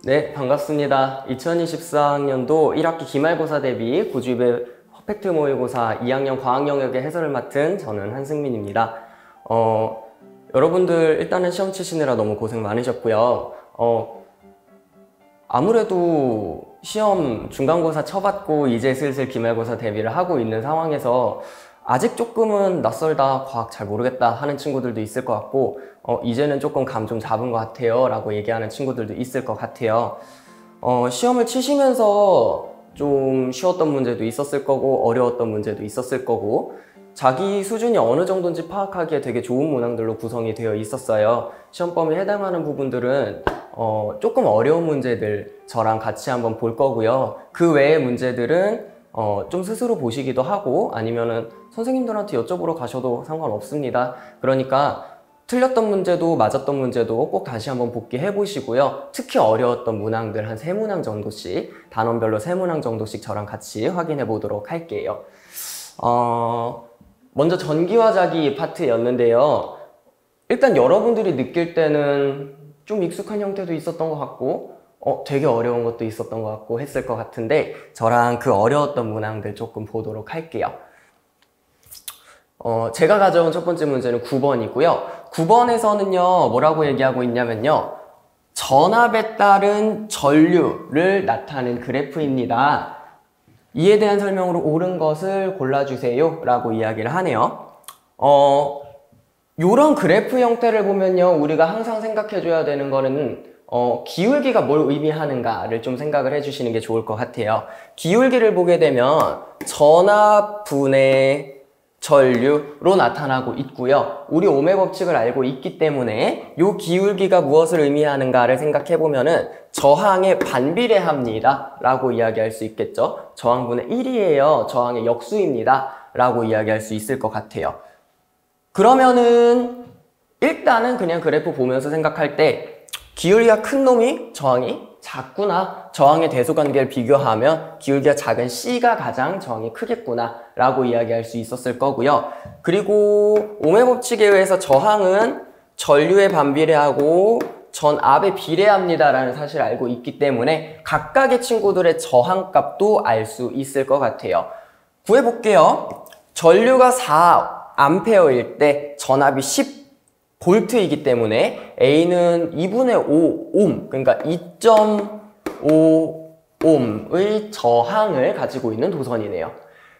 네, 반갑습니다. 2024학년도 1학기 기말고사 대비 고주입의 퍼펙트 모의고사 2학년 과학 영역의 해설을 맡은 저는 한승민입니다. 여러분들 일단은 시험 치시느라 너무 고생 많으셨고요. 아무래도 시험 중간고사 쳐봤고 이제 슬슬 기말고사 대비를 하고 있는 상황에서 아직 조금은 낯설다, 과학 잘 모르겠다 하는 친구들도 있을 것 같고 이제는 조금 감 좀 잡은 것 같아요 라고 얘기하는 친구들도 있을 것 같아요. 시험을 치시면서 좀 쉬웠던 문제도 있었을 거고 어려웠던 문제도 있었을 거고 자기 수준이 어느 정도인지 파악하기에 되게 좋은 문항들로 구성이 되어 있었어요. 시험 범위에 해당하는 부분들은 조금 어려운 문제들 저랑 같이 한번 볼 거고요. 그 외의 문제들은 좀 스스로 보시기도 하고 아니면은 선생님들한테 여쭤보러 가셔도 상관없습니다. 그러니까 틀렸던 문제도 맞았던 문제도 꼭 다시 한번 복기해 보시고요. 특히 어려웠던 문항들 한 3문항 정도씩, 단원별로 3문항 정도씩 저랑 같이 확인해 보도록 할게요. 먼저 전기화자기 파트였는데요. 일단 여러분들이 느낄 때는 좀 익숙한 형태도 있었던 것 같고 되게 어려운 것도 있었던 것 같고 했을 것 같은데 저랑 그 어려웠던 문항들 조금 보도록 할게요. 제가 가져온 첫 번째 문제는 9번이고요. 9번에서는요, 뭐라고 얘기하고 있냐면요. 전압에 따른 전류를 나타낸 그래프입니다. 이에 대한 설명으로 옳은 것을 골라주세요. 라고 이야기를 하네요. 요런 그래프 형태를 보면요, 우리가 항상 생각해줘야 되는 거는 기울기가 뭘 의미하는가를 좀 생각을 해주시는 게 좋을 것 같아요. 기울기를 보게 되면 전압 분의 전류로 나타나고 있고요. 우리 오음의 법칙을 알고 있기 때문에 이 기울기가 무엇을 의미하는가를 생각해 보면은 저항에 반비례합니다 라고 이야기할 수 있겠죠. 저항분의 1이에요. 저항의 역수입니다 라고 이야기할 수 있을 것 같아요. 그러면은 일단은 그냥 그래프 보면서 생각할 때 기울기가 큰 놈이 저항이 작구나, 저항의 대소관계를 비교하면 기울기가 작은 C가 가장 저항이 크겠구나 라고 이야기할 수 있었을 거고요. 그리고 오음의 법칙에 의해서 저항은 전류에 반비례하고 전압에 비례합니다 라는 사실을 알고 있기 때문에 각각의 친구들의 저항값도 알 수 있을 것 같아요. 구해볼게요. 전류가 4A일 때 전압이 10V이기 때문에 A는 2분의 5옴, 그러니까 2.5옴의 저항을 가지고 있는 도선이네요.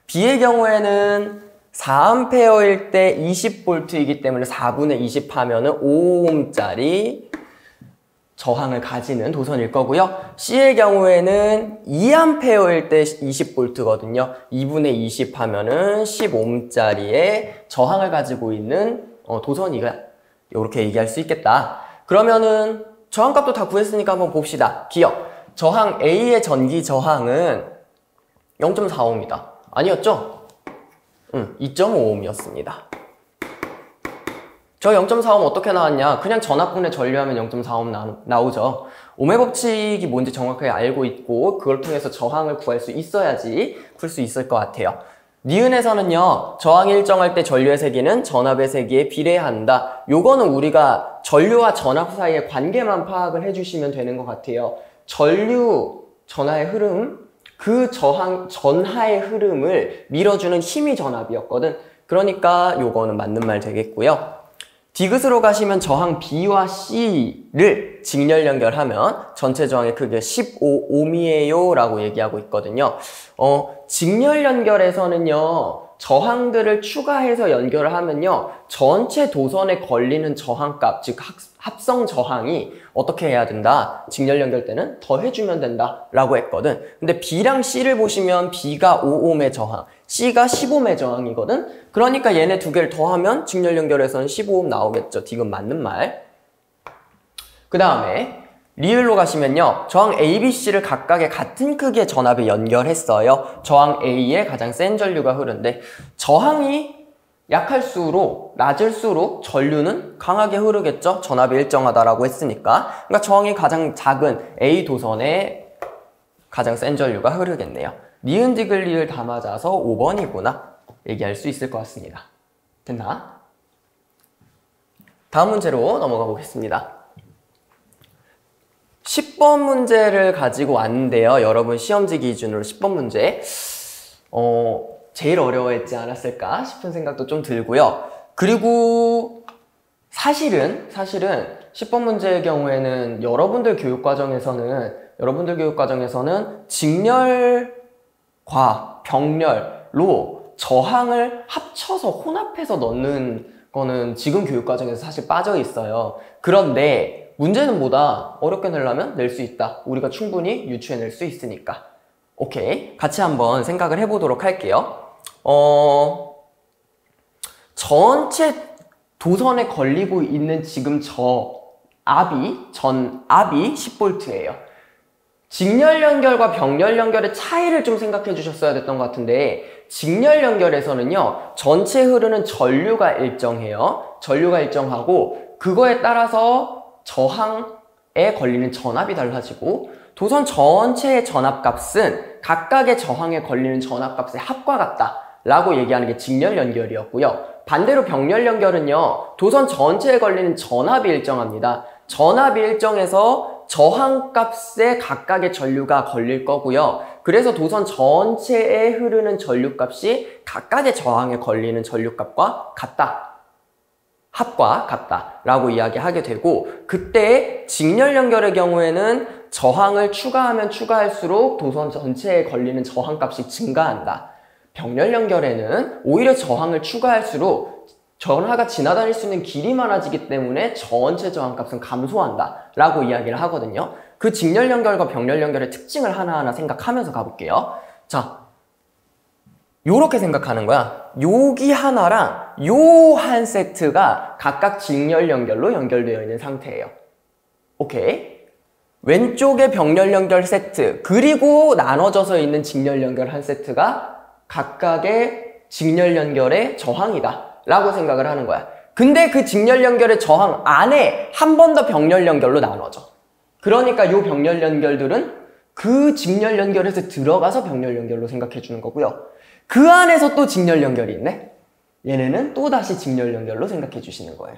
B의 경우에는 4A일 때 20V이기 때문에 4분의 20 하면은 5옴짜리 저항을 가지는 도선일 거고요. C의 경우에는 2A일 때 20V거든요. 2분의 20 하면은 10옴짜리의 저항을 가지고 있는 도선이가 이렇게 얘기할 수 있겠다. 그러면은 저항값도 다 구했으니까 한번 봅시다. 기억. 저항 A의 전기 저항은 0.4옴이다. 아니었죠? 2.5옴이었습니다. 저 0.4옴 어떻게 나왔냐? 그냥 전압분의 전류하면 0.4옴 나오죠. 오음의 법칙이 뭔지 정확하게 알고 있고 그걸 통해서 저항을 구할 수 있어야지 풀 수 있을 것 같아요. 니은에서는요, 저항이 일정할 때 전류의 세기는 전압의 세기에 비례한다. 요거는 우리가 전류와 전압 사이의 관계만 파악을 해주시면 되는 것 같아요. 전류, 전하의 흐름, 그 전하의 흐름을 밀어주는 힘이 전압이었거든. 그러니까 요거는 맞는 말 되겠고요. 디귿으로 가시면 저항 B와 C를 직렬 연결하면 전체 저항의 크기가 15옴이에요 라고 얘기하고 있거든요. 직렬 연결에서는요, 저항들을 추가해서 연결을 하면요, 전체 도선에 걸리는 저항값, 즉 합성 저항이 어떻게 해야 된다? 직렬 연결 때는 더해주면 된다 라고 했거든. 근데 B랑 C를 보시면 B가 5옴의 저항, C가 10옴의 저항이거든. 그러니까 얘네 두 개를 더하면 직렬 연결에서는 15옴 나오겠죠. 디귿 맞는 말. 그 다음에 리을로 가시면요, 저항 A, B, C를 각각의 같은 크기의 전압에 연결했어요. 저항 A에 가장 센 전류가 흐르는데 저항이 약할수록, 낮을수록 전류는 강하게 흐르겠죠. 전압이 일정하다라고 했으니까. 그러니까 저항이 가장 작은 A 도선에 가장 센 전류가 흐르겠네요. 니은 디귿 리을 다 맞아서 5번이구나 얘기할 수 있을 것 같습니다. 됐나? 다음 문제로 넘어가 보겠습니다. 10번 문제를 가지고 왔는데요. 여러분 시험지 기준으로 10번 문제. 제일 어려워했지 않았을까 싶은 생각도 좀 들고요. 그리고 사실은 10번 문제의 경우에는 여러분들 교육과정에서는 직렬과 병렬로 저항을 합쳐서 혼합해서 넣는 거는 지금 교육과정에서 사실 빠져 있어요. 그런데 문제는 뭐다? 어렵게 내려면 낼 수 있다. 우리가 충분히 유추해낼 수 있으니까. 오케이. 같이 한번 생각을 해보도록 할게요. 전체 도선에 걸리고 있는 지금 전압이 10V예요. 직렬 연결과 병렬 연결의 차이를 좀 생각해 주셨어야 됐던 것 같은데, 직렬 연결에서는요, 전체 흐르는 전류가 일정해요. 전류가 일정하고, 그거에 따라서 저항에 걸리는 전압이 달라지고, 도선 전체의 전압값은 각각의 저항에 걸리는 전압값의 합과 같다 라고 얘기하는 게 직렬 연결이었고요. 반대로 병렬 연결은요, 도선 전체에 걸리는 전압이 일정합니다. 전압이 일정해서 저항값에 각각의 전류가 걸릴 거고요. 그래서 도선 전체에 흐르는 전류값이 각각의 저항에 걸리는 전류값과 같다. 합과 같다 라고 이야기하게 되고, 그때 직렬 연결의 경우에는 저항을 추가하면 추가할수록 도선 전체에 걸리는 저항값이 증가한다. 병렬 연결에는 오히려 저항을 추가할수록 전하가 지나다닐 수 있는 길이 많아지기 때문에 전체 저항값은 감소한다 라고 이야기를 하거든요. 그 직렬 연결과 병렬 연결의 특징을 하나하나 생각하면서 가볼게요. 자, 요렇게 생각하는 거야. 여기 하나랑 요 한 세트가 각각 직렬 연결로 연결되어 있는 상태예요. 오케이? 왼쪽에 병렬 연결 세트, 그리고 나눠져서 있는 직렬 연결 한 세트가 각각의 직렬 연결의 저항이다 라고 생각을 하는 거야. 근데 그 직렬 연결의 저항 안에 한 번 더 병렬 연결로 나눠져. 그러니까 이 병렬 연결들은 그 직렬 연결에서 들어가서 병렬 연결로 생각해 주는 거고요. 그 안에서 또 직렬 연결이 있네? 얘네는 또 다시 직렬 연결로 생각해 주시는 거예요.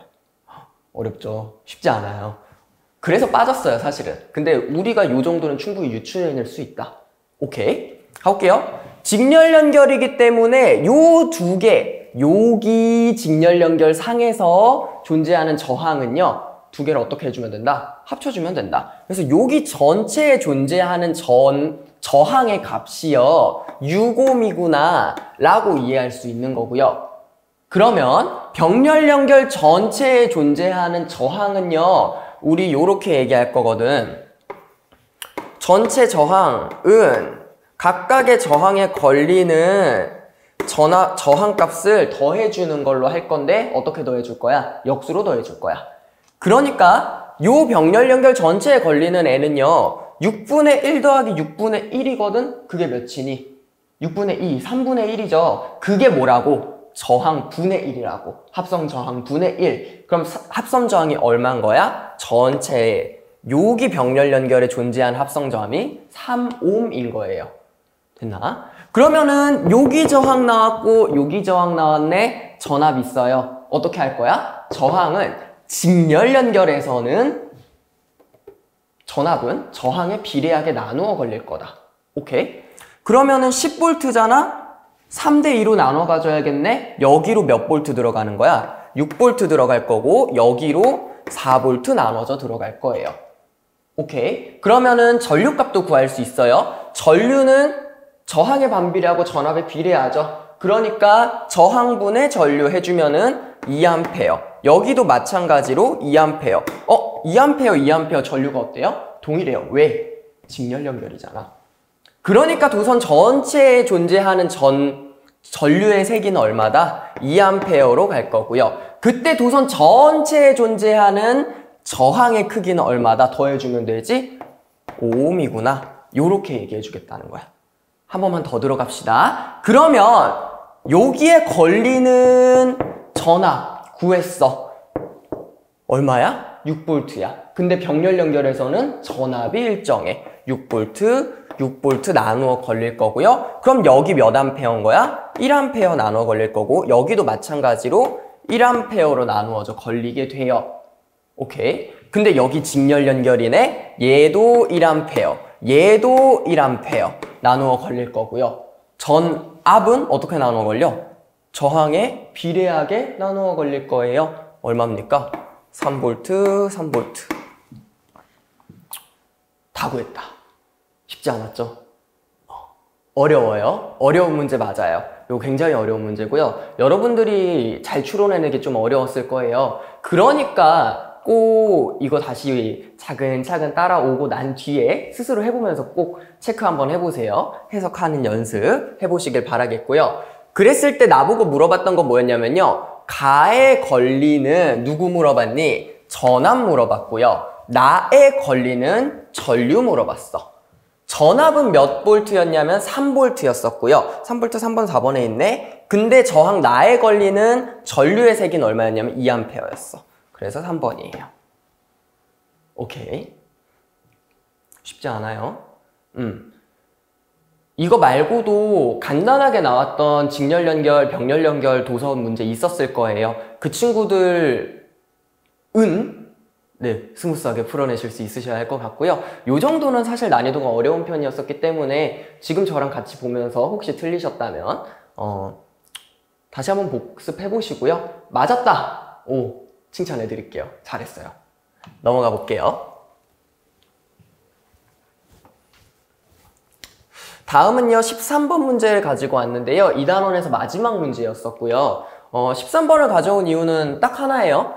어렵죠? 쉽지 않아요. 그래서 빠졌어요, 사실은. 근데 우리가 이 정도는 충분히 유추해낼 수 있다. 오케이? 가볼게요. 직렬 연결이기 때문에 요 두 개, 여기 직렬 연결 상에서 존재하는 저항은요, 두 개를 어떻게 해주면 된다? 합쳐주면 된다. 그래서 여기 전체에 존재하는 저항의 값이요, 유곰이구나 라고 이해할 수 있는 거고요. 그러면 병렬 연결 전체에 존재하는 저항은요, 우리 요렇게 얘기할 거거든. 전체 저항은 각각의 저항에 걸리는 저항값을 더해주는 걸로 할 건데, 어떻게 더해줄 거야? 역수로 더해줄 거야. 그러니까 요 병렬 연결 전체에 걸리는 애는요, 6분의 1 더하기 6분의 1이거든? 그게 몇이니? 6분의 2, 3분의 1이죠. 그게 뭐라고? 저항 분의 1이라고. 합성 저항 분의 1. 그럼 합성 저항이 얼마인 거야? 전체에 여기 병렬 연결에 존재한 합성 저항이 3옴인 거예요. 됐나? 그러면은 여기 저항 나왔고 여기 저항 나왔네. 전압 있어요. 어떻게 할 거야? 저항은 직렬 연결에서는 전압은 저항에 비례하게 나누어 걸릴 거다. 오케이? 그러면은 10V잖아? 3대2로 나눠 가져야겠네? 여기로 몇 볼트 들어가는 거야? 6V 들어갈 거고 여기로 4V 나눠져 들어갈 거예요. 오케이? 그러면은 전류값도 구할 수 있어요. 전류는 저항에 반비례하고 전압에 비례하죠. 그러니까 저항분의 전류 해주면은 2A. 여기도 마찬가지로 2A. 2A 전류가 어때요? 동일해요. 왜? 직렬 연결이잖아. 그러니까 도선 전체에 존재하는 전류의 세기는 얼마다? 2A로 갈 거고요. 그때 도선 전체에 존재하는 저항의 크기는 얼마다? 더해주면 되지? 5옴이구나. 요렇게 얘기해 주겠다는 거야. 한 번만 더 들어갑시다. 그러면 여기에 걸리는 전압 구했어. 얼마야? 6V야. 근데 병렬 연결에서는 전압이 일정해. 6V 나누어 걸릴 거고요. 그럼 여기 몇 암페어인 거야? 1A 나누어 걸릴 거고 여기도 마찬가지로 1A로 나누어져 걸리게 돼요. 오케이. 근데 여기 직렬 연결이네. 얘도 1A, 얘도 1A 나누어 걸릴 거고요. 전압은 어떻게 나누어 걸려? 저항에 비례하게 나누어 걸릴 거예요. 얼마입니까? 3V, 3V. 다 구했다. 쉽지 않았죠? 어려워요. 어려운 문제 맞아요. 이거 굉장히 어려운 문제고요. 여러분들이 잘 추론해내기 좀 어려웠을 거예요. 그러니까 꼭 이거 다시 차근차근 따라오고 난 뒤에 스스로 해보면서 꼭 체크 한번 해보세요. 해석하는 연습 해보시길 바라겠고요. 그랬을 때 나보고 물어봤던 건 뭐였냐면요. 가에 걸리는 누구 물어봤니? 전압 물어봤고요. 나에 걸리는 전류 물어봤어. 전압은 몇 볼트였냐면 3볼트였었고요. 3볼트 3번 4번에 있네. 근데 저항 나에 걸리는 전류의 세기는 얼마였냐면 2A였어. 그래서 3번이에요. 오케이. 쉽지 않아요. 이거 말고도 간단하게 나왔던 직렬 연결, 병렬 연결 도서원 문제 있었을 거예요. 그 친구들은 네, 스무스하게 풀어내실 수 있으셔야 할 것 같고요. 요 정도는 사실 난이도가 어려운 편이었었기 때문에 지금 저랑 같이 보면서 혹시 틀리셨다면 다시 한번 복습해 보시고요. 맞았다! 오, 칭찬해 드릴게요. 잘했어요. 넘어가 볼게요. 다음은요, 13번 문제를 가지고 왔는데요. 2단원에서 마지막 문제였었고요. 13번을 가져온 이유는 딱 하나예요.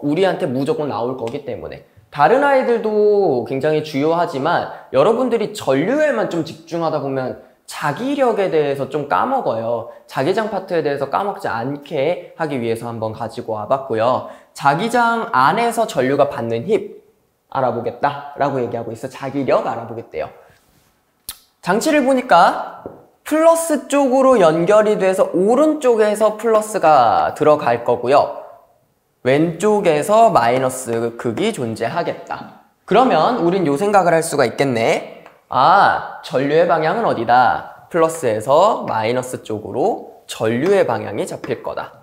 우리한테 무조건 나올 거기 때문에. 다른 아이들도 굉장히 주요하지만 여러분들이 전류에만 좀 집중하다 보면 자기력에 대해서 좀 까먹어요. 자기장 파트에 대해서 까먹지 않게 하기 위해서 한번 가지고 와봤고요. 자기장 안에서 전류가 받는 힘 알아보겠다 라고 얘기하고 있어. 자기력 알아보겠대요. 장치를 보니까 플러스 쪽으로 연결이 돼서 오른쪽에서 플러스가 들어갈 거고요. 왼쪽에서 마이너스 극이 존재하겠다. 그러면 우린 요 생각을 할 수가 있겠네. 아, 전류의 방향은 어디다? 플러스에서 마이너스 쪽으로 전류의 방향이 잡힐 거다.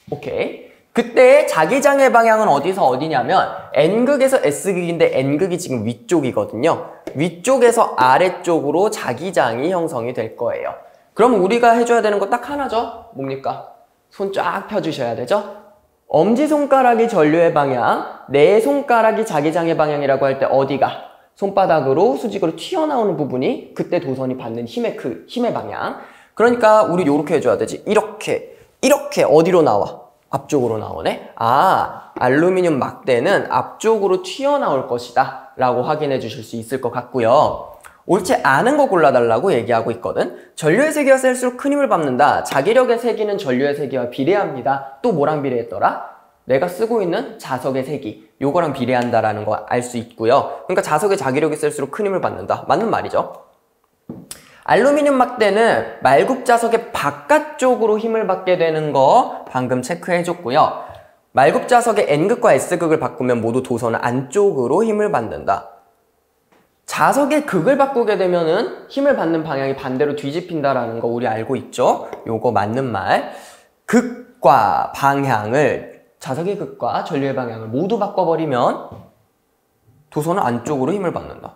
오케이. 그때 자기장의 방향은 어디서 어디냐면 N극에서 S극인데 N극이 지금 위쪽이거든요. 위쪽에서 아래쪽으로 자기장이 형성이 될 거예요. 그럼 우리가 해줘야 되는 거 딱 하나죠? 뭡니까? 손 쫙 펴주셔야 되죠? 엄지손가락이 전류의 방향, 내 손가락이 자기장의 방향이라고 할 때 어디가? 손바닥으로 수직으로 튀어나오는 부분이 그때 도선이 받는 힘의 방향. 그러니까 우리 이렇게 해줘야 되지. 이렇게 어디로 나와? 앞쪽으로 나오네. 아, 알루미늄 막대는 앞쪽으로 튀어나올 것이다 라고 확인해 주실 수 있을 것 같고요. 옳지 않은 거 골라달라고 얘기하고 있거든. 전류의 세기가 셀수록 큰 힘을 받는다. 자기력의 세기는 전류의 세기와 비례합니다. 또 뭐랑 비례했더라? 내가 쓰고 있는 자석의 세기, 요거랑 비례한다라는 거 알 수 있고요. 그러니까 자석의 자기력이 셀수록 큰 힘을 받는다. 맞는 말이죠. 알루미늄 막대는 말굽자석의 바깥쪽으로 힘을 받게 되는 거 방금 체크해줬고요. 말굽자석의 N극과 S극을 바꾸면 모두 도선은 안쪽으로 힘을 받는다. 자석의 극을 바꾸게 되면은 힘을 받는 방향이 반대로 뒤집힌다라는 거 우리 알고 있죠? 요거 맞는 말. 극과 방향을, 자석의 극과 전류의 방향을 모두 바꿔버리면 도선은 안쪽으로 힘을 받는다.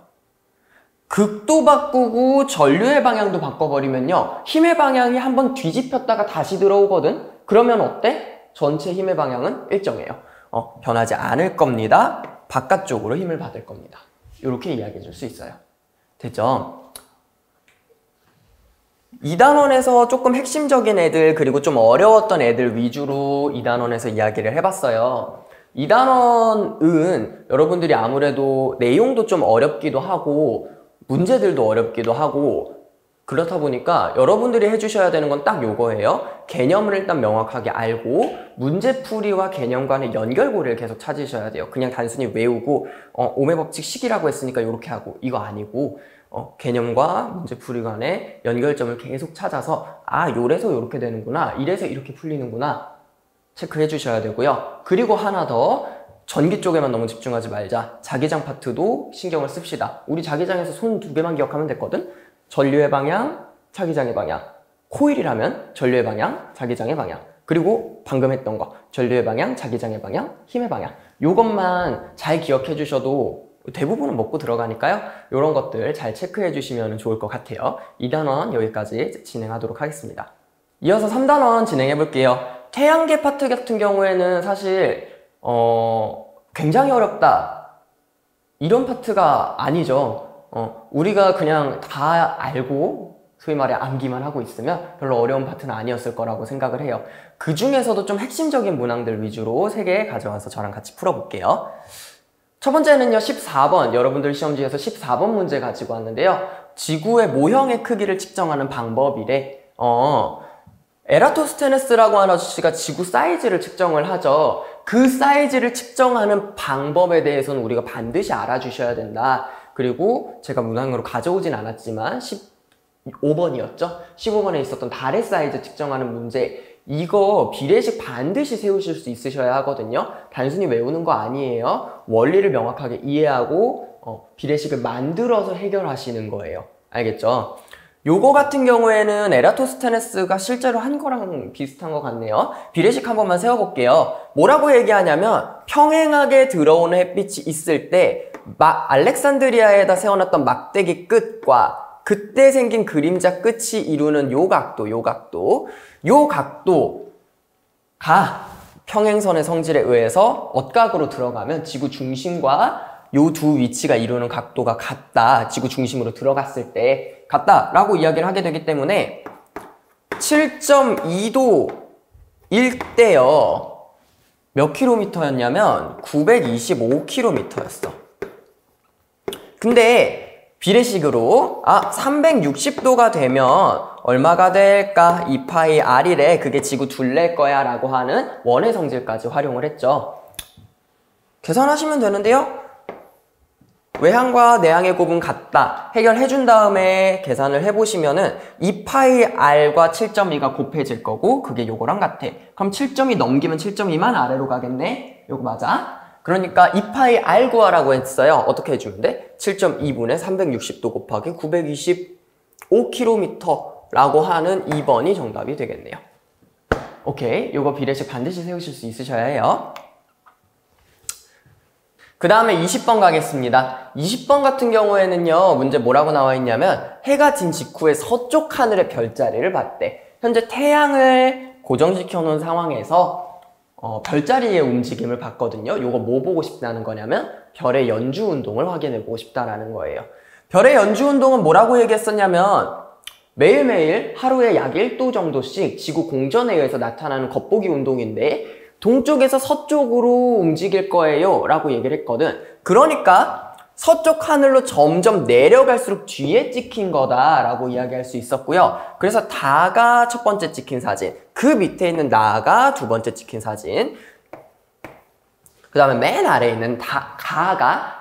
극도 바꾸고 전류의 방향도 바꿔버리면요. 힘의 방향이 한번 뒤집혔다가 다시 들어오거든? 그러면 어때? 전체 힘의 방향은 일정해요. 변하지 않을 겁니다. 바깥쪽으로 힘을 받을 겁니다. 이렇게 이야기해 줄 수 있어요. 됐죠? 2단원에서 조금 핵심적인 애들 그리고 좀 어려웠던 애들 위주로 2단원에서 이야기를 해봤어요. 2단원은 여러분들이 아무래도 내용도 좀 어렵기도 하고 문제들도 어렵기도 하고 그렇다 보니까 여러분들이 해주셔야 되는 건 딱 요거예요. 개념을 일단 명확하게 알고 문제풀이와 개념 간의 연결고리를 계속 찾으셔야 돼요. 그냥 단순히 외우고 오메 법칙 식이라고 했으니까 요렇게 하고 이거 아니고 개념과 문제풀이 간의 연결점을 계속 찾아서 아 요래서 요렇게 되는구나 이래서 이렇게 풀리는구나 체크해 주셔야 되고요. 그리고 하나 더 전기 쪽에만 너무 집중하지 말자. 자기장 파트도 신경을 씁시다. 우리 자기장에서 손 두 개만 기억하면 됐거든. 전류의 방향, 자기장의 방향. 코일이라면 전류의 방향, 자기장의 방향. 그리고 방금 했던 거 전류의 방향, 자기장의 방향, 힘의 방향. 요것만 잘 기억해 주셔도 대부분은 먹고 들어가니까요. 이런 것들 잘 체크해 주시면 좋을 것 같아요. 2단원 여기까지 진행하도록 하겠습니다. 이어서 3단원 진행해 볼게요. 태양계 파트 같은 경우에는 사실 굉장히 어렵다 이런 파트가 아니죠. 우리가 그냥 다 알고 소위 말해 암기만 하고 있으면 별로 어려운 파트는 아니었을 거라고 생각을 해요. 그 중에서도 좀 핵심적인 문항들 위주로 3개 가져와서 저랑 같이 풀어볼게요. 첫 번째는요, 14번. 여러분들 시험지에서 14번 문제 가지고 왔는데요. 지구의 모형의 크기를 측정하는 방법이래. 에라토스테네스라고 하는 아저씨가 지구 사이즈를 측정을 하죠. 그 사이즈를 측정하는 방법에 대해서는 우리가 반드시 알아주셔야 된다. 그리고 제가 문항으로 가져오진 않았지만 15번이었죠? 15번에 있었던 달의 사이즈 측정하는 문제, 이거 비례식 반드시 세우실 수 있으셔야 하거든요. 단순히 외우는 거 아니에요. 원리를 명확하게 이해하고 비례식을 만들어서 해결하시는 거예요. 알겠죠? 요거 같은 경우에는 에라토스테네스가 실제로 한 거랑 비슷한 것 같네요. 비례식 한 번만 세워볼게요. 뭐라고 얘기하냐면 평행하게 들어오는 햇빛이 있을 때 알렉산드리아에다 세워놨던 막대기 끝과 그때 생긴 그림자 끝이 이루는 요 각도가 평행선의 성질에 의해서 엇각으로 들어가면 지구 중심과 요 두 위치가 이루는 각도가 같다. 지구 중심으로 들어갔을 때 같다라고 이야기를 하게 되기 때문에 7.2도일 때요. 몇 킬로미터였냐면 925km였어. 근데 비례식으로 360도가 되면 얼마가 될까? 2파이 r이래. 그게 지구 둘레일 거야 라고 하는 원의 성질까지 활용을 했죠. 계산하시면 되는데요. 외항과 내항의 곱은 같다. 해결해 준 다음에 계산을 해보시면은 2파이 r과 7.2가 곱해질 거고 그게 요거랑 같아. 그럼 7.2 넘기면 7.2만 아래로 가겠네? 요거 맞아? 그러니까 2파이 r 구하라고 했어요. 어떻게 해주면 돼? 7.2분의 360도 곱하기 925km라고 하는 2번이 정답이 되겠네요. 오케이, 요거 비례식 반드시 세우실 수 있으셔야 해요. 그 다음에 20번 가겠습니다. 20번 같은 경우에는요, 문제 뭐라고 나와 있냐면 해가 진 직후에 서쪽 하늘의 별자리를 봤대. 현재 태양을 고정시켜 놓은 상황에서 별자리의 움직임을 봤거든요. 요거 뭐 보고 싶다는 거냐면 별의 연주 운동을 확인해 보고 싶다라는 거예요. 별의 연주 운동은 뭐라고 얘기했었냐면 매일매일 하루에 약 1도 정도씩 지구 공전에 의해서 나타나는 겉보기 운동인데 동쪽에서 서쪽으로 움직일 거예요 라고 얘기를 했거든. 그러니까 서쪽 하늘로 점점 내려갈수록 뒤에 찍힌 거다 라고 이야기할 수 있었고요. 그래서 다가 첫 번째 찍힌 사진, 그 밑에 있는 나가 두 번째 찍힌 사진, 그 다음에 맨 아래에 있는 가가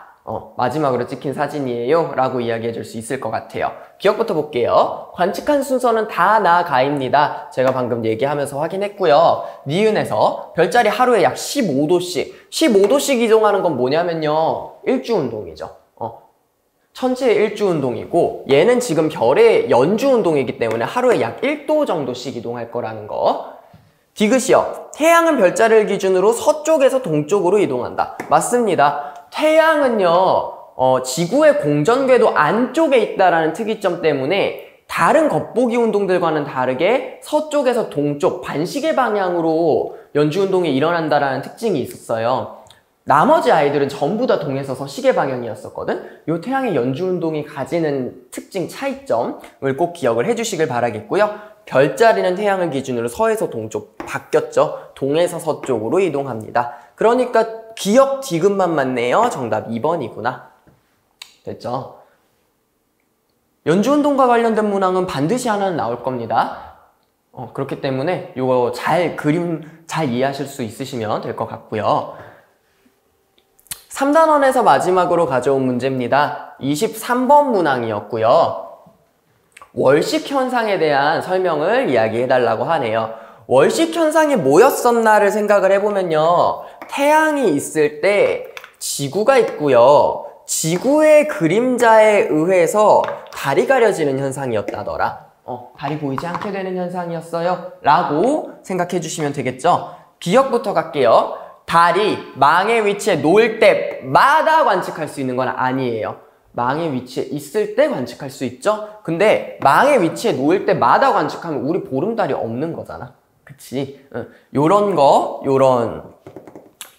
마지막으로 찍힌 사진이에요 라고 이야기해 줄 수 있을 것 같아요. 기억부터 볼게요. 관측한 순서는 다, 나, 가입니다. 제가 방금 얘기하면서 확인했고요. 니은에서 별자리 하루에 약 15도씩 이동하는 건 뭐냐면요, 일주운동이죠. 천체의 일주운동이고 얘는 지금 별의 연주운동이기 때문에 하루에 약 1도 정도씩 이동할 거라는 거. 디귿이요. 태양은 별자리를 기준으로 서쪽에서 동쪽으로 이동한다. 맞습니다. 태양은요, 지구의 공전궤도 안쪽에 있다라는 특이점 때문에 다른 겉보기 운동들과는 다르게 서쪽에서 동쪽, 반시계 방향으로 연주운동이 일어난다라는 특징이 있었어요. 나머지 아이들은 전부 다 동에서 서시계 방향이었었거든? 요 태양의 연주운동이 가지는 특징, 차이점을 꼭 기억을 해주시길 바라겠고요. 별자리는 태양을 기준으로 서에서 동쪽 바뀌었죠. 동에서 서쪽으로 이동합니다. 그러니까 기억 디귿만 맞네요. 정답 2번이구나. 됐죠? 연주운동과 관련된 문항은 반드시 하나는 나올 겁니다. 그렇기 때문에 이거 그림 잘 이해하실 수 있으시면 될 것 같고요. 3단원에서 마지막으로 가져온 문제입니다. 23번 문항이었고요. 월식 현상에 대한 설명을 이야기해달라고 하네요. 월식 현상이 뭐였었나를 생각을 해보면요. 태양이 있을 때 지구가 있고요. 지구의 그림자에 의해서 달이 가려지는 현상이었다더라. 달이 보이지 않게 되는 현상이었어요 라고 생각해 주시면 되겠죠. 기억부터 갈게요. 달이 망의 위치에 놓일 때마다 관측할 수 있는 건 아니에요. 망의 위치에 있을 때 관측할 수 있죠? 근데 망의 위치에 놓일 때마다 관측하면 우리 보름달이 없는 거잖아. 그치? 요런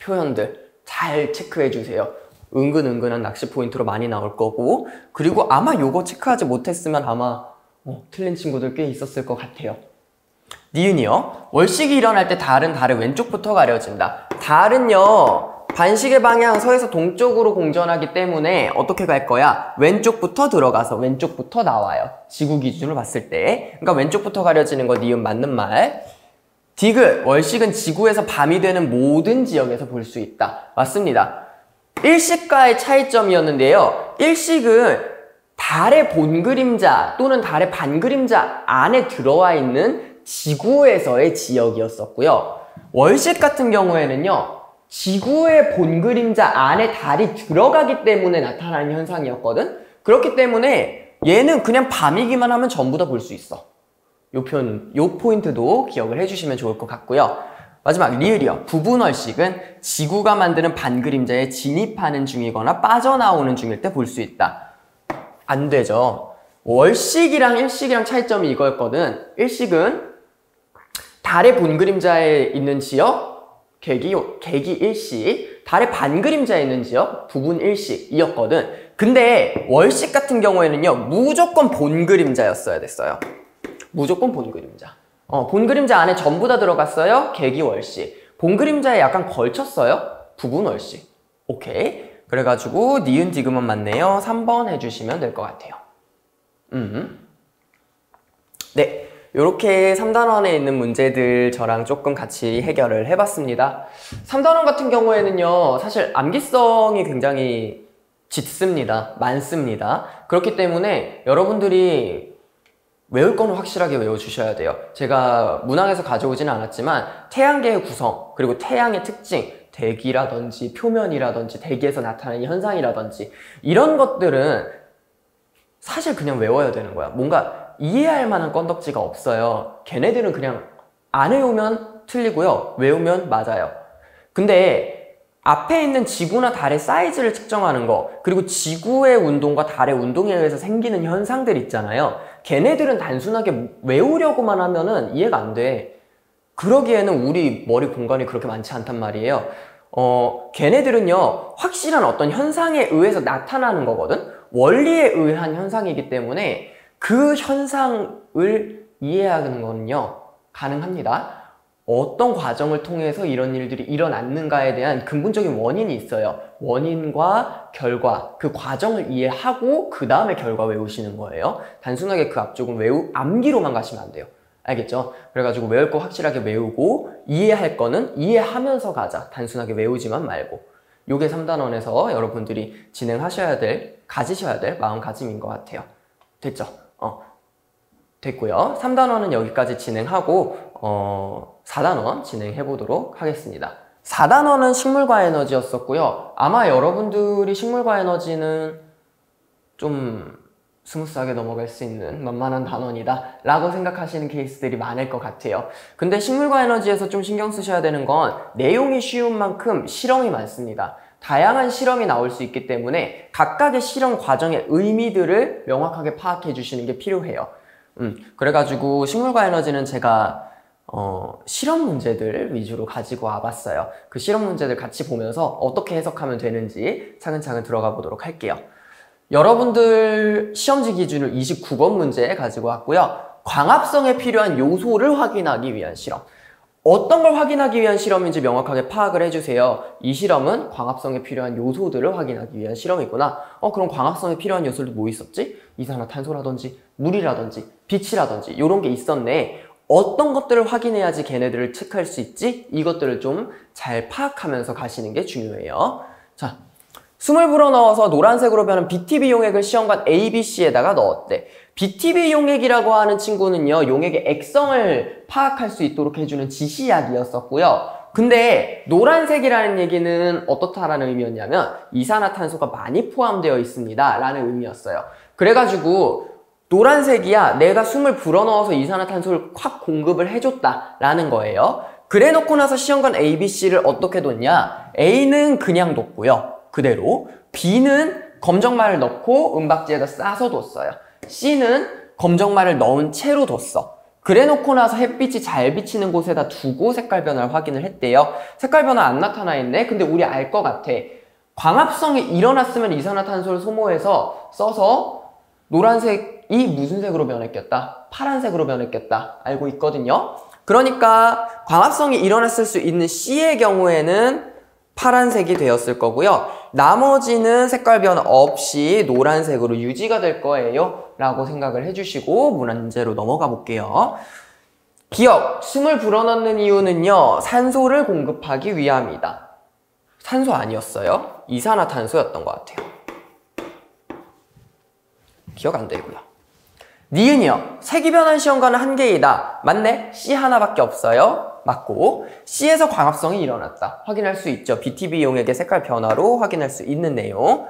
표현들 잘 체크해 주세요. 은근한 낚시 포인트로 많이 나올 거고, 그리고 아마 요거 체크하지 못했으면 아마 틀린 친구들 꽤 있었을 것 같아요. 니은이요. 월식이 일어날 때 달은 달의 왼쪽부터 가려진다. 달은요, 반시계 방향 서에서 동쪽으로 공전하기 때문에 어떻게 갈 거야? 왼쪽부터 들어가서 왼쪽부터 나와요. 지구 기준으로 봤을 때. 그러니까 왼쪽부터 가려지는 거 니은 맞는 말. 디귿, 월식은 지구에서 밤이 되는 모든 지역에서 볼 수 있다. 맞습니다. 일식과의 차이점이었는데요. 일식은 달의 본그림자 또는 달의 반그림자 안에 들어와 있는 지구에서의 지역이었었고요. 월식 같은 경우에는요, 지구의 본그림자 안에 달이 들어가기 때문에 나타나는 현상이었거든. 그렇기 때문에 얘는 그냥 밤이기만 하면 전부 다 볼 수 있어. 요 포인트도 기억을 해주시면 좋을 것 같고요. 마지막 리을이요. 부분월식은 지구가 만드는 반그림자에 진입하는 중이거나 빠져나오는 중일 때 볼 수 있다. 안 되죠. 월식이랑 일식이랑 차이점이 이거였거든. 일식은 달의 본그림자에 있는 지역, 계기 일식, 달의 반그림자에 있는 지역, 부분 일식이었거든. 근데 월식 같은 경우에는요, 무조건 본그림자였어야 됐어요. 무조건 본그림자. 본그림자 안에 전부 다 들어갔어요. 계기월식. 본그림자에 약간 걸쳤어요. 부분월식. 오케이. 그래가지고 니은 디귿만 맞네요. 3번 해주시면 될 것 같아요. 네. 요렇게 3단원에 있는 문제들 저랑 조금 같이 해결을 해봤습니다. 3단원 같은 경우에는요, 사실 암기성이 굉장히 짙습니다. 많습니다. 그렇기 때문에 여러분들이 외울 거는 확실하게 외워주셔야 돼요. 제가 문항에서 가져오지는 않았지만 태양계의 구성, 그리고 태양의 특징, 대기라든지 표면이라든지 대기에서 나타나는 현상이라든지 이런 것들은 사실 그냥 외워야 되는 거야. 뭔가 이해할 만한 건덕지가 없어요. 걔네들은 그냥 안 외우면 틀리고요. 외우면 맞아요. 근데 앞에 있는 지구나 달의 사이즈를 측정하는 거, 그리고 지구의 운동과 달의 운동에 의해서 생기는 현상들 있잖아요. 걔네들은 단순하게 외우려고만 하면은 이해가 안 돼. 그러기에는 우리 머리 공간이 그렇게 많지 않단 말이에요. 걔네들은요, 확실한 어떤 현상에 의해서 나타나는 거거든? 원리에 의한 현상이기 때문에 그 현상을 이해하는 거는요, 가능합니다. 어떤 과정을 통해서 이런 일들이 일어났는가에 대한 근본적인 원인이 있어요. 원인과 결과, 그 과정을 이해하고 그 다음에 결과 외우시는 거예요. 단순하게 그 앞쪽은 암기로만 가시면 안 돼요. 알겠죠? 그래가지고 외울 거 확실하게 외우고 이해할 거는 이해하면서 가자. 단순하게 외우지만 말고. 요게 3단원에서 여러분들이 가지셔야 될 마음가짐인 것 같아요. 됐죠? 됐고요. 3단원은 여기까지 진행하고 4단원 진행해 보도록 하겠습니다. 4단원은 식물과 에너지였었고요. 아마 여러분들이 식물과 에너지는 좀 스무스하게 넘어갈 수 있는 만만한 단원이다 라고 생각하시는 케이스들이 많을 것 같아요. 근데 식물과 에너지에서 좀 신경 쓰셔야 되는 건 내용이 쉬운 만큼 실험이 많습니다. 다양한 실험이 나올 수 있기 때문에 각각의 실험 과정의 의미들을 명확하게 파악해 주시는 게 필요해요. 그래가지고 식물과 에너지는 제가 실험 문제들 위주로 가지고 와봤어요. 그 실험 문제들 같이 보면서 어떻게 해석하면 되는지 차근차근 들어가 보도록 할게요. 여러분들 시험지 기준을 29번 문제 가지고 왔고요. 광합성에 필요한 요소를 확인하기 위한 실험. 어떤 걸 확인하기 위한 실험인지 명확하게 파악을 해주세요. 이 실험은 광합성에 필요한 요소들을 확인하기 위한 실험이구나. 그럼 광합성에 필요한 요소들 뭐 있었지? 이산화탄소라든지 물이라든지 빛이라든지 이런 게 있었네. 어떤 것들을 확인해야지 걔네들을 체크할 수 있지? 이것들을 좀 잘 파악하면서 가시는 게 중요해요. 자, 숨을 불어넣어서 노란색으로 변한 BTB 용액을 시험관 ABC에다가 넣었대. BTB 용액이라고 하는 친구는요, 용액의 액성을 파악할 수 있도록 해주는 지시약이었었고요. 근데 노란색이라는 얘기는 어떻다라는 의미였냐면 이산화탄소가 많이 포함되어 있습니다 라는 의미였어요. 그래가지고 노란색이야, 내가 숨을 불어넣어서 이산화탄소를 확 공급을 해줬다 라는 거예요. 그래 놓고 나서 시험관 A, B, C를 어떻게 뒀냐? A는 그냥 뒀고요. 그대로. B는 검정말을 넣고 은박지에다 싸서 뒀어요. C는 검정말을 넣은 채로 뒀어. 그래 놓고 나서 햇빛이 잘 비치는 곳에다 두고 색깔 변화를 확인을 했대요. 색깔 변화 안 나타나 있네? 근데 우리 알 것 같아. 광합성이 일어났으면 이산화탄소를 소모해서 써서 노란색이 무슨 색으로 변했겠다? 파란색으로 변했겠다. 알고 있거든요. 그러니까 광합성이 일어났을 수 있는 C의 경우에는 파란색이 되었을 거고요. 나머지는 색깔 변화 없이 노란색으로 유지가 될 거예요. 라고 생각을 해주시고 문제로 넘어가 볼게요. 기억, 숨을 불어넣는 이유는요. 산소를 공급하기 위함이다. 산소 아니었어요. 이산화탄소였던 것 같아요. 기억 안 되고요. 니은이요. 색이 변한 시험관은 한 개이다. 맞네? C 하나밖에 없어요. 맞고 C에서 광합성이 일어났다. 확인할 수 있죠. BTB 이용액의 색깔 변화로 확인할 수 있는 내용.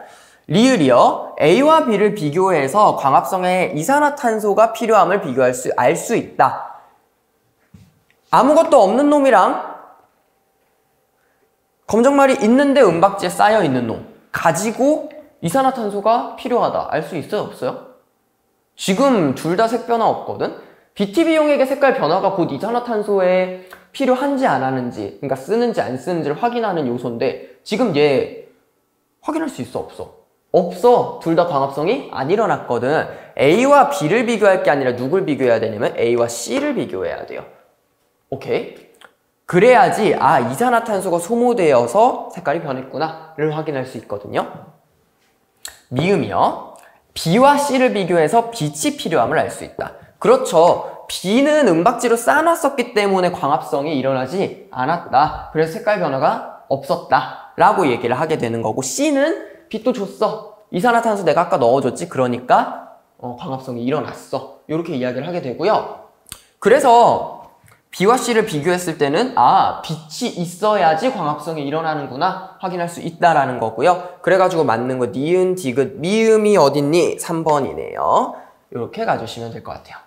리을이요. A와 B를 비교해서 광합성에 이산화탄소가 필요함을 알 수 있다. 아무것도 없는 놈이랑 검정말이 있는데 은박지에 쌓여 있는 놈 가지고 이산화탄소가 필요하다. 알 수 있어요? 없어요? 지금 둘 다 색 변화 없거든? BTB 용액의 색깔 변화가 곧 이산화탄소에 필요한지 안 하는지, 그러니까 쓰는지 안 쓰는지를 확인하는 요소인데 지금 얘 확인할 수 있어? 없어? 없어. 둘 다 광합성이 안 일어났거든. A와 B를 비교할 게 아니라 누굴 비교해야 되냐면 A와 C를 비교해야 돼요. 오케이? 그래야지 이산화탄소가 소모되어서 색깔이 변했구나를 확인할 수 있거든요. 미음이요. B와 C를 비교해서 빛이 필요함을 알 수 있다. 그렇죠. B는 은박지로 쌓아놨었기 때문에 광합성이 일어나지 않았다. 그래서 색깔 변화가 없었다 라고 얘기를 하게 되는 거고, C는 빛도 줬어. 이산화탄소 내가 아까 넣어줬지. 그러니까 광합성이 일어났어. 이렇게 이야기를 하게 되고요. 그래서 B와 C를 비교했을 때는 빛이 있어야지 광합성이 일어나는구나 확인할 수 있다라는 거고요. 그래가지고 맞는 거 니은, 디귿, 미음이 어딨니? 3번이네요. 이렇게 가주시면 될 것 같아요.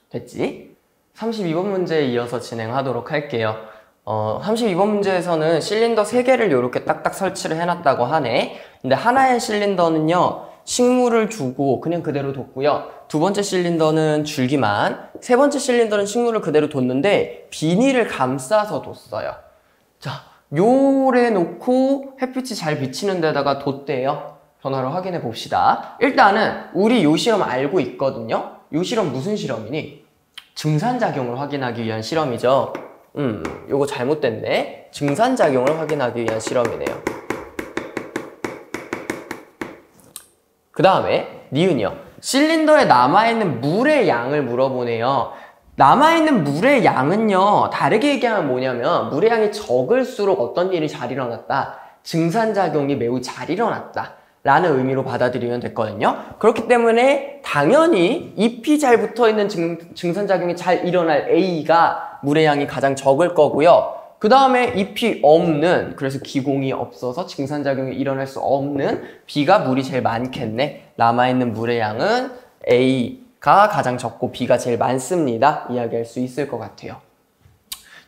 됐지? 32번 문제에 이어서 진행하도록 할게요. 32번 문제에서는 실린더 3개를 이렇게 딱딱 설치를 해놨다고 하네. 근데 하나의 실린더는요, 식물을 두고 그냥 그대로 뒀고요. 두 번째 실린더는 줄기만, 세 번째 실린더는 식물을 그대로 뒀는데 비닐을 감싸서 뒀어요. 자, 요래 놓고 햇빛이 잘 비치는 데다가 뒀대요. 변화를 확인해 봅시다. 일단은 우리 요 실험 알고 있거든요. 요 실험 무슨 실험이니? 증산작용을 확인하기 위한 실험이죠. 요거 잘못됐네. 증산작용을 확인하기 위한 실험이네요. 그 다음에 니은이요. 실린더에 남아있는 물의 양을 물어보네요. 남아있는 물의 양은요, 다르게 얘기하면 뭐냐면 물의 양이 적을수록 어떤 일이 잘 일어났다? 증산작용이 매우 잘 일어났다 라는 의미로 받아들이면 됐거든요. 그렇기 때문에 당연히 잎이 잘 붙어있는 증산작용이 잘 일어날 A가 물의 양이 가장 적을 거고요. 그 다음에 잎이 없는, 그래서 기공이 없어서 증산작용이 일어날 수 없는 B가 물이 제일 많겠네. 남아있는 물의 양은 A가 가장 적고 B가 제일 많습니다. 이야기할 수 있을 것 같아요.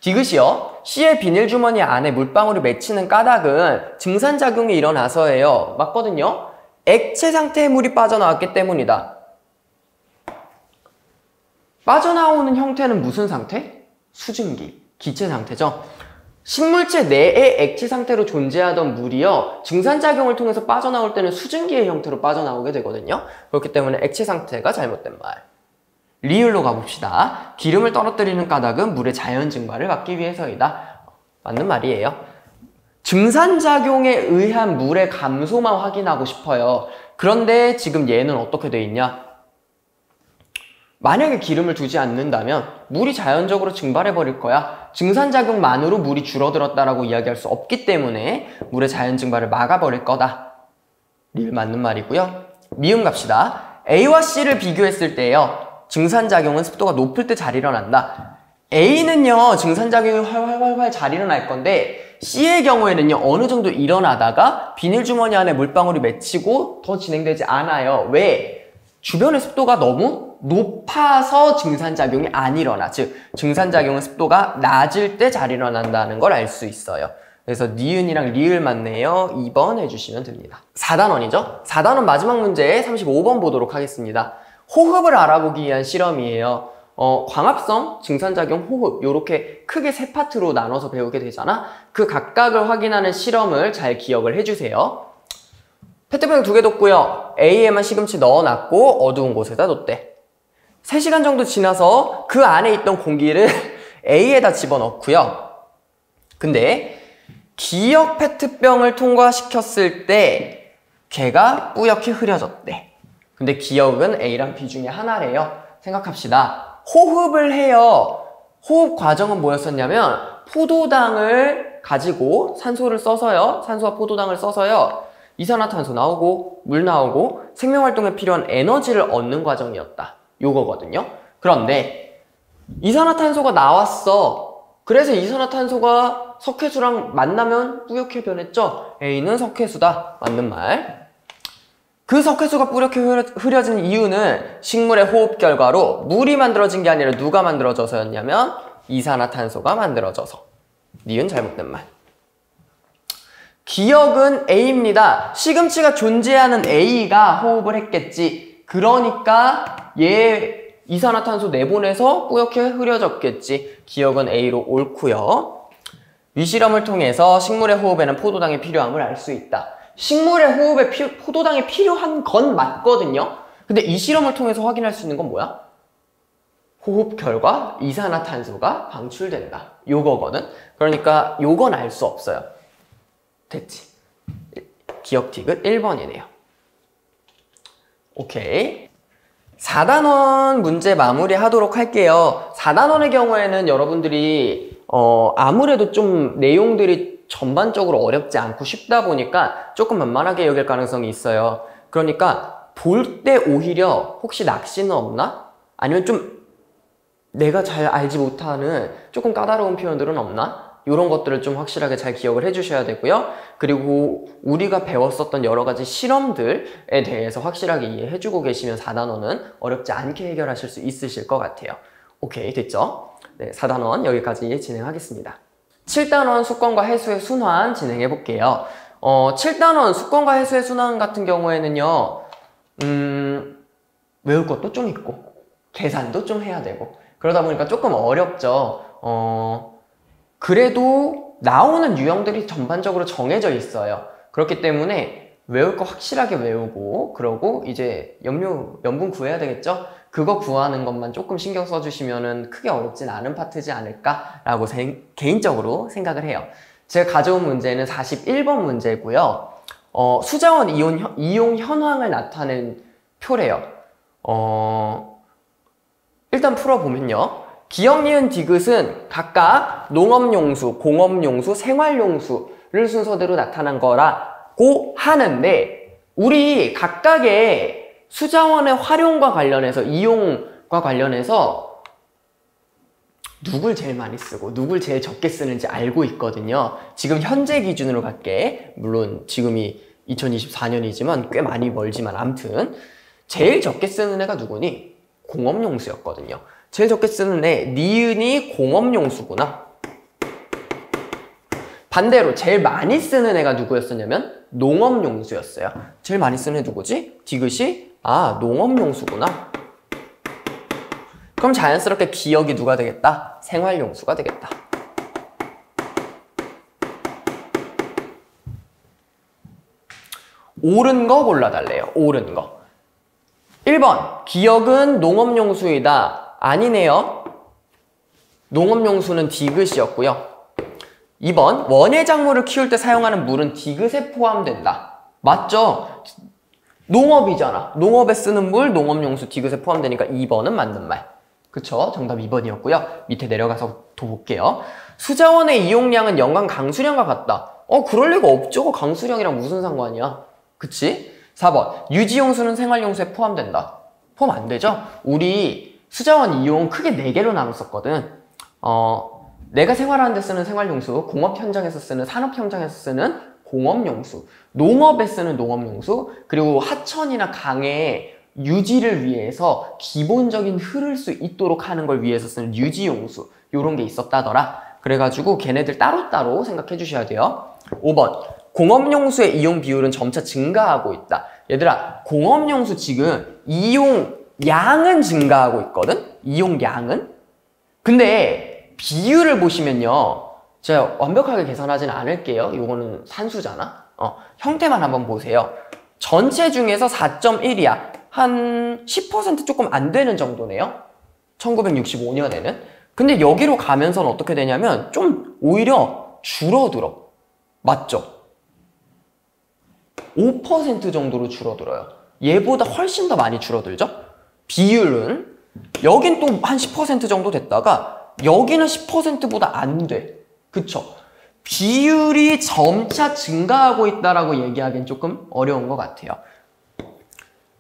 디귿이요. C의 비닐주머니 안에 물방울이 맺히는 까닭은 증산작용이 일어나서예요. 맞거든요. 액체 상태의 물이 빠져나왔기 때문이다. 빠져나오는 형태는 무슨 상태? 수증기, 기체 상태죠. 식물체 내의 액체 상태로 존재하던 물이요, 증산작용을 통해서 빠져나올 때는 수증기의 형태로 빠져나오게 되거든요. 그렇기 때문에 액체 상태가 잘못된 말. 리을로 가봅시다. 기름을 떨어뜨리는 까닭은 물의 자연 증발을 막기 위해서이다. 맞는 말이에요. 증산작용에 의한 물의 감소만 확인하고 싶어요. 그런데 지금 얘는 어떻게 돼 있냐? 만약에 기름을 두지 않는다면 물이 자연적으로 증발해버릴 거야. 증산작용만으로 물이 줄어들었다라고 이야기할 수 없기 때문에 물의 자연 증발을 막아버릴 거다. 리을 맞는 말이고요. 미음 갑시다. A와 C를 비교했을 때요, 증산작용은 습도가 높을 때 잘 일어난다. A는요, 증산작용이 활활활 잘 일어날 건데 C의 경우에는요, 어느 정도 일어나다가 비닐주머니 안에 물방울이 맺히고 더 진행되지 않아요. 왜? 주변의 습도가 너무 높아서 증산작용이 안 일어나. 즉 증산작용은 습도가 낮을 때 잘 일어난다는 걸 알 수 있어요. 그래서 니은이랑 리을 맞네요. 2번 해주시면 됩니다. 4단원이죠? 4단원 마지막 문제 35번 보도록 하겠습니다. 호흡을 알아보기 위한 실험이에요. 광합성, 증산작용, 호흡 이렇게 크게 세 파트로 나눠서 배우게 되잖아. 그 각각을 확인하는 실험을 잘 기억을 해주세요. 페트병 2개 뒀고요. A에만 시금치 넣어놨고 어두운 곳에다 뒀대. 3시간 정도 지나서 그 안에 있던 공기를 A에다 집어넣고요. 근데 기역 페트병을 통과시켰을 때 걔가 뿌옇게 흐려졌대. 근데 기역은 A랑 B 중에 하나래요. 생각합시다. 호흡을 해요. 호흡 과정은 뭐였었냐면 포도당을 가지고 산소를 써서요. 산소와 포도당을 써서요. 이산화탄소 나오고 물 나오고 생명활동에 필요한 에너지를 얻는 과정이었다. 요거거든요. 그런데 이산화탄소가 나왔어. 그래서 이산화탄소가 석회수랑 만나면 뿌옇게 변했죠. A는 석회수다. 맞는 말. 그 석회수가 뿌옇게 흐려진 이유는 식물의 호흡 결과로 물이 만들어진 게 아니라 누가 만들어져서였냐면 이산화탄소가 만들어져서. 니은 잘못된 말. 기역은 A입니다. 시금치가 존재하는 A가 호흡을 했겠지. 그러니까 얘 이산화탄소 내보내서 뿌옇게 흐려졌겠지. 기역은 A로 옳고요. 위실험을 통해서 식물의 호흡에는 포도당이 필요함을 알 수 있다. 식물의 호흡에 포도당이 필요한 건 맞거든요. 근데 이 실험을 통해서 확인할 수 있는 건 뭐야? 호흡 결과 이산화탄소가 방출된다. 요거거든. 그러니까 요건 알 수 없어요. 됐지. 기억 티귿 1번이네요. 오케이. 4단원 문제 마무리 하도록 할게요. 4단원의 경우에는 여러분들이 아무래도 좀 내용들이 전반적으로 어렵지 않고 쉽다 보니까 조금 만만하게 여길 가능성이 있어요. 그러니까 볼 때 오히려 혹시 낚시는 없나? 아니면 좀 내가 잘 알지 못하는 조금 까다로운 표현들은 없나? 이런 것들을 좀 확실하게 잘 기억을 해주셔야 되고요. 그리고 우리가 배웠었던 여러 가지 실험들에 대해서 확실하게 이해해주고 계시면 4단원은 어렵지 않게 해결하실 수 있으실 것 같아요. 오케이, 됐죠? 네, 4단원 여기까지 진행하겠습니다. 7단원 수권과 해수의 순환 진행해 볼게요. 7단원 수권과 해수의 순환 같은 경우에는요, 외울 것도 좀 있고, 계산도 좀 해야 되고, 그러다 보니까 조금 어렵죠. 그래도 나오는 유형들이 전반적으로 정해져 있어요. 그렇기 때문에 외울 거 확실하게 외우고, 그러고 이제 염분 구해야 되겠죠? 그거 구하는 것만 조금 신경 써주시면은 크게 어렵진 않은 파트지 않을까라고 개인적으로 생각을 해요. 제가 가져온 문제는 41번 문제고요. 수자원 이용 현황을 나타낸 표래요. 일단 풀어보면요. 기역, 니은, 디귿은 각각 농업용수, 공업용수, 생활용수를 순서대로 나타난 거라고 하는데 우리 각각의 수자원의 활용과 관련해서 이용과 관련해서 누굴 제일 많이 쓰고 누굴 제일 적게 쓰는지 알고 있거든요. 지금 현재 기준으로 갈게. 물론 지금이 2024년이지만 꽤 많이 멀지만 암튼 제일 적게 쓰는 애가 누구니? 공업용수였거든요. 제일 적게 쓰는 애 니은이 공업용수구나. 반대로 제일 많이 쓰는 애가 누구였었냐면 농업용수였어요. 제일 많이 쓰는 애 누구지? 디귿이 농업용수구나. 그럼 자연스럽게 기역이 누가 되겠다? 생활용수가 되겠다. 옳은 거 골라달래요. 옳은 거. 1번 기역은 농업용수이다. 아니네요. 농업용수는 디귿이었고요. 2번 원예작물을 키울 때 사용하는 물은 디귿에 포함된다. 맞죠? 농업이잖아. 농업에 쓰는 물 농업용수 디귿에 포함되니까 2번은 맞는 말. 그쵸? 정답 2번이었고요. 밑에 내려가서 더 볼게요. 수자원의 이용량은 연간 강수량과 같다. 그럴 리가 없죠. 강수량이랑 무슨 상관이야. 그치? 4번 유지용수는 생활용수에 포함된다. 포함 안 되죠? 우리 수자원 이용 크게 4개로 나눴었거든. 내가 생활하는 데 쓰는 생활용수, 공업 현장에서 쓰는, 산업 현장에서 쓰는 공업용수, 농업에 쓰는 농업용수, 그리고 하천이나 강에 유지를 위해서 기본적인 흐를 수 있도록 하는 걸 위해서 쓰는 유지용수 요런 게 있었다더라. 그래가지고 걔네들 따로따로 생각해 주셔야 돼요. 5번 공업용수의 이용 비율은 점차 증가하고 있다. 얘들아 공업용수 지금 이용량은 증가하고 있거든? 이용량은? 근데 비율을 보시면요 제가 완벽하게 계산하지는 않을게요. 요거는 산수잖아. 형태만 한번 보세요. 전체 중에서 4.1이야. 한 10% 조금 안 되는 정도네요. 1965년에는. 근데 여기로 가면서는 어떻게 되냐면 좀 오히려 줄어들어. 맞죠? 5% 정도로 줄어들어요. 얘보다 훨씬 더 많이 줄어들죠? 비율은 여긴 또 한 10% 정도 됐다가 여기는 10%보다 안 돼. 그쵸? 비율이 점차 증가하고 있다라고 얘기하기엔 조금 어려운 것 같아요.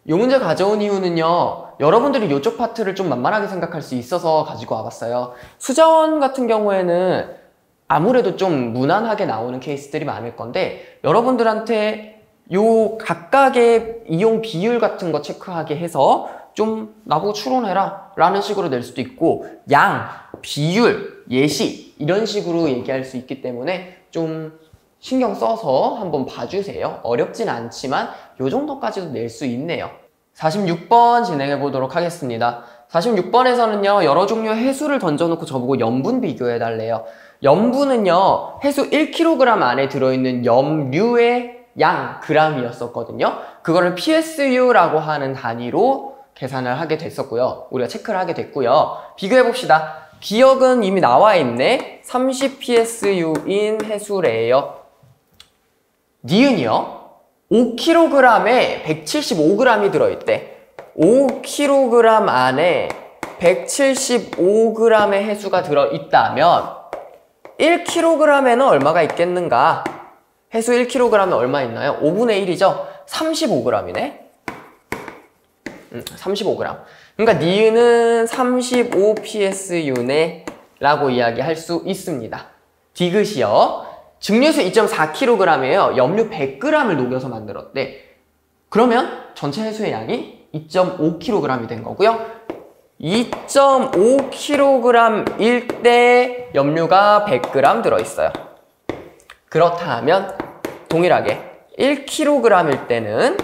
이 문제 가져온 이유는요 여러분들이 이쪽 파트를 좀 만만하게 생각할 수 있어서 가지고 와봤어요. 수자원 같은 경우에는 아무래도 좀 무난하게 나오는 케이스들이 많을 건데 여러분들한테 요 각각의 이용 비율 같은 거 체크하게 해서 좀 나보고 추론해라 라는 식으로 낼 수도 있고 양, 비율, 예시 이런 식으로 얘기할 수 있기 때문에 좀 신경 써서 한번 봐주세요. 어렵진 않지만 요 정도까지도 낼 수 있네요. 46번 진행해 보도록 하겠습니다. 46번에서는요 여러 종류의 해수를 던져놓고 저보고 염분 비교해 달래요. 염분은요 해수 1kg 안에 들어있는 염류의 양 g이었었거든요. 그거를 PSU라고 하는 단위로 계산을 하게 됐었고요. 우리가 체크를 하게 됐고요. 비교해 봅시다. 기억은 이미 나와 있네. 30PSU인 해수래요. 니은이요 5kg에 175g이 들어있대. 5kg 안에 175g의 해수가 들어있다면 1kg에는 얼마가 있겠는가? 해수 1kg은 얼마 있나요? 5분의 1이죠? 35g이네. 35g. 그러니까 니은은 35PSU네 라고 이야기할 수 있습니다. 디귿이요. 증류수 2.4kg이에요. 염류 100g을 녹여서 만들었대. 그러면 전체 해수의 양이 2.5kg이 된 거고요. 2.5kg일 때 염류가 100g 들어있어요. 그렇다 하면 동일하게 1kg일 때는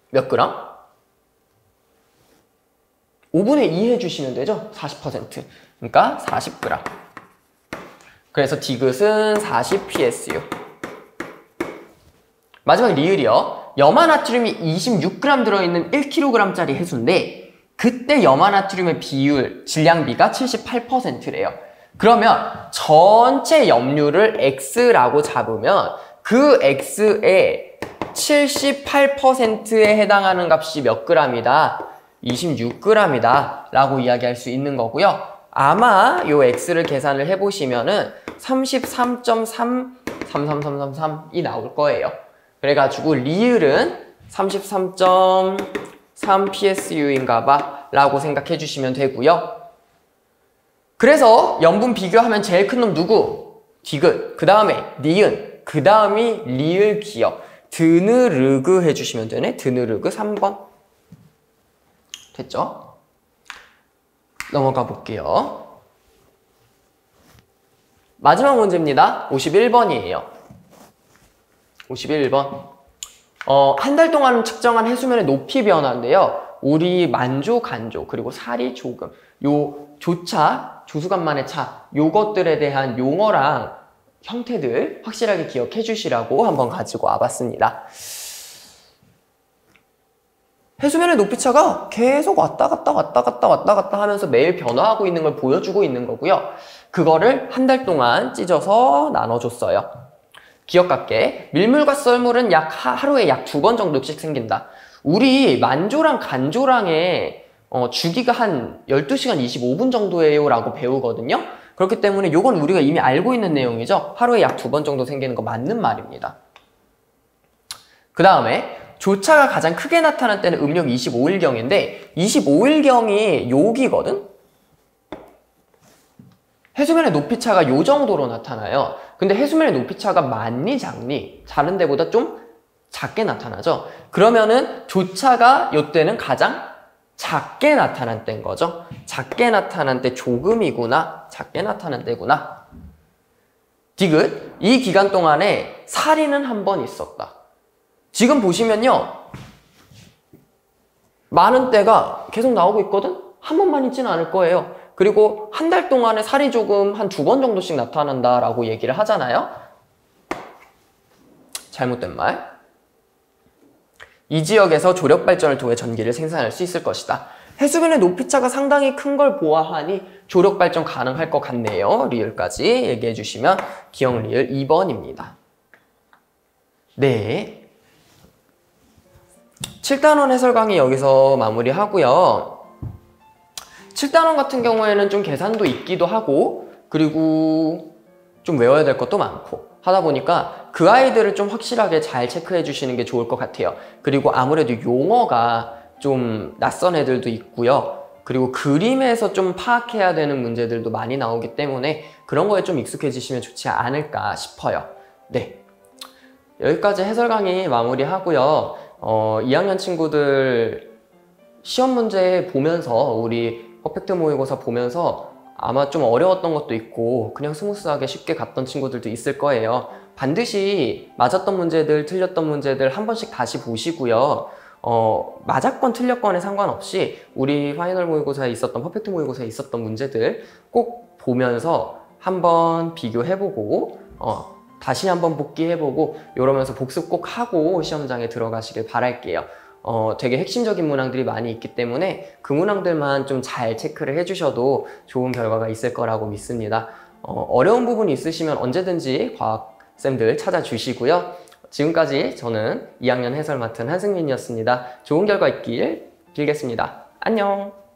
몇 그램? 5분의 2 해주시면 되죠? 40%. 그러니까 40g. 그래서 디귿은 40PSU. 마지막 리을이요. 염화나트륨이 26g 들어있는 1kg짜리 해수인데 그때 염화나트륨의 비율, 질량비가 78%래요. 그러면 전체 염류를 X라고 잡으면 그 X의 78%에 해당하는 값이 몇 g이다? 26g이다 라고 이야기할 수 있는 거고요. 아마 요 X를 계산을 해보시면은 33.33333이 나올 거예요. 그래가지고 리을은 33.3PSU인가 봐 라고 생각해 주시면 되고요. 그래서 염분 비교하면 제일 큰 놈 누구? 디귿, 그 다음에 니은, 그 다음이 리을 기억. 드느르그 해주시면 되네. 드느르그 3번. 됐죠? 넘어가 볼게요. 마지막 문제입니다. 51번이에요. 51번. 한 달 동안 측정한 해수면의 높이 변화인데요. 우리 만조, 간조, 그리고 살이 조금. 요 조차, 조수간만의 차, 요것들에 대한 용어랑 형태들 확실하게 기억해 주시라고 한번 가지고 와봤습니다. 해수면의 높이차가 계속 왔다 갔다 하면서 매일 변화하고 있는 걸 보여주고 있는 거고요. 그거를 한 달 동안 찢어서 나눠줬어요. 기억 같게 밀물과 썰물은 하루에 약 2번 정도씩 생긴다. 우리 만조랑 간조랑의 주기가 한 12시간 25분 정도예요 라고 배우거든요. 그렇기 때문에 이건 우리가 이미 알고 있는 내용이죠. 하루에 약 2번 정도 생기는 거 맞는 말입니다. 그 다음에 조차가 가장 크게 나타날 때는 음력 25일경인데 25일경이 여기거든? 해수면의 높이차가 요 정도로 나타나요. 근데 해수면의 높이차가 많니 작니? 다른 데보다 좀 작게 나타나죠. 그러면은 조차가 이때는 가장 작게 나타난 때인 거죠. 작게 나타난 때 조금이구나. 작게 나타난 때구나. 디귿. 이 기간 동안에 살인은 한 번 있었다. 지금 보시면요. 많은 때가 계속 나오고 있거든? 한 번만 있지는 않을 거예요. 그리고 한 달 동안에 살이 조금 한 2번 정도씩 나타난다라고 얘기를 하잖아요. 잘못된 말. 이 지역에서 조력 발전을 통해 전기를 생산할 수 있을 것이다. 해수면의 높이차가 상당히 큰 걸 보아하니 조력 발전 가능할 것 같네요. 리을까지 얘기해 주시면 기억 리을 2번입니다. 네. 7단원 해설 강의 여기서 마무리하고요. 7단원 같은 경우에는 좀 계산도 있기도 하고 그리고 좀 외워야 될 것도 많고 하다 보니까 그 아이들을 좀 확실하게 잘 체크해 주시는 게 좋을 것 같아요. 그리고 아무래도 용어가 좀 낯선 애들도 있고요. 그리고 그림에서 좀 파악해야 되는 문제들도 많이 나오기 때문에 그런 거에 좀 익숙해지시면 좋지 않을까 싶어요. 네, 여기까지 해설 강의 마무리하고요. 2학년 친구들 시험 문제 보면서 우리 퍼펙트 모의고사 보면서 아마 좀 어려웠던 것도 있고 그냥 스무스하게 쉽게 갔던 친구들도 있을 거예요. 반드시 맞았던 문제들, 틀렸던 문제들 한 번씩 다시 보시고요. 맞았건 틀렸건에 상관없이 우리 파이널 모의고사에 있었던, 퍼펙트 모의고사에 있었던 문제들 꼭 보면서 한번 비교해보고 다시 한번 복기해보고 이러면서 복습 꼭 하고 시험장에 들어가시길 바랄게요. 되게 핵심적인 문항들이 많이 있기 때문에 그 문항들만 좀 잘 체크를 해주셔도 좋은 결과가 있을 거라고 믿습니다. 어려운 부분이 있으시면 언제든지 과학쌤들 찾아주시고요. 지금까지 저는 2학년 해설 맡은 한승민이었습니다. 좋은 결과 있길 빌겠습니다. 안녕!